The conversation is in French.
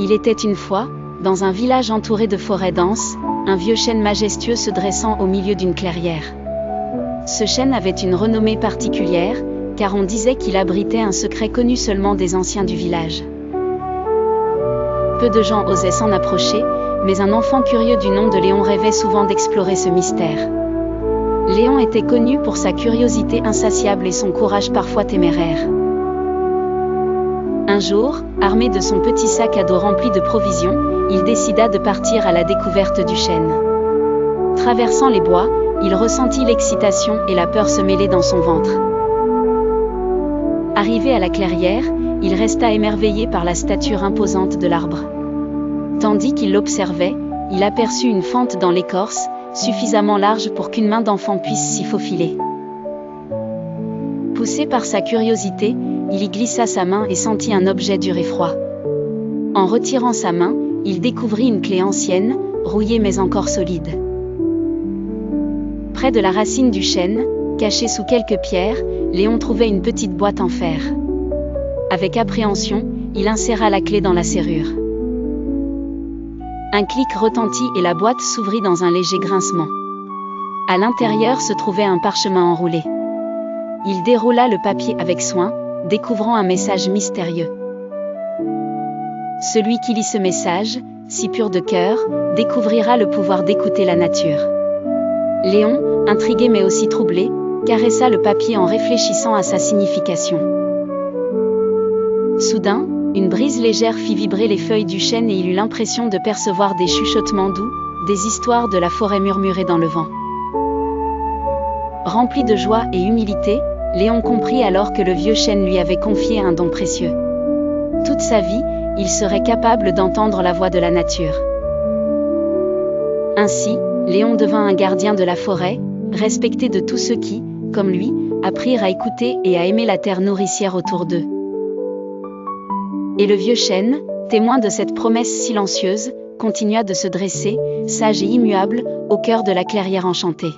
Il était une fois, dans un village entouré de forêts denses, un vieux chêne majestueux se dressant au milieu d'une clairière. Ce chêne avait une renommée particulière, car on disait qu'il abritait un secret connu seulement des anciens du village. Peu de gens osaient s'en approcher, mais un enfant curieux du nom de Léon rêvait souvent d'explorer ce mystère. Léon était connu pour sa curiosité insatiable et son courage parfois téméraire. Un jour, armé de son petit sac à dos rempli de provisions, il décida de partir à la découverte du chêne. Traversant les bois, il ressentit l'excitation et la peur se mêler dans son ventre. Arrivé à la clairière, il resta émerveillé par la stature imposante de l'arbre. Tandis qu'il l'observait, il aperçut une fente dans l'écorce, suffisamment large pour qu'une main d'enfant puisse s'y faufiler. Poussé par sa curiosité, il y glissa sa main et sentit un objet dur et froid. En retirant sa main, il découvrit une clé ancienne, rouillée mais encore solide. Près de la racine du chêne, cachée sous quelques pierres, Léon trouvait une petite boîte en fer. Avec appréhension, il inséra la clé dans la serrure. Un clic retentit et la boîte s'ouvrit dans un léger grincement. À l'intérieur se trouvait un parchemin enroulé. Il déroula le papier avec soin, découvrant un message mystérieux. Celui qui lit ce message, si pur de cœur, découvrira le pouvoir d'écouter la nature. Léon, intrigué mais aussi troublé, caressa le papier en réfléchissant à sa signification. Soudain, une brise légère fit vibrer les feuilles du chêne et il eut l'impression de percevoir des chuchotements doux, des histoires de la forêt murmurées dans le vent. Rempli de joie et humilité, Léon comprit alors que le vieux chêne lui avait confié un don précieux. Toute sa vie, il serait capable d'entendre la voix de la nature. Ainsi, Léon devint un gardien de la forêt, respecté de tous ceux qui, comme lui, apprirent à écouter et à aimer la terre nourricière autour d'eux. Et le vieux chêne, témoin de cette promesse silencieuse, continua de se dresser, sage et immuable, au cœur de la clairière enchantée.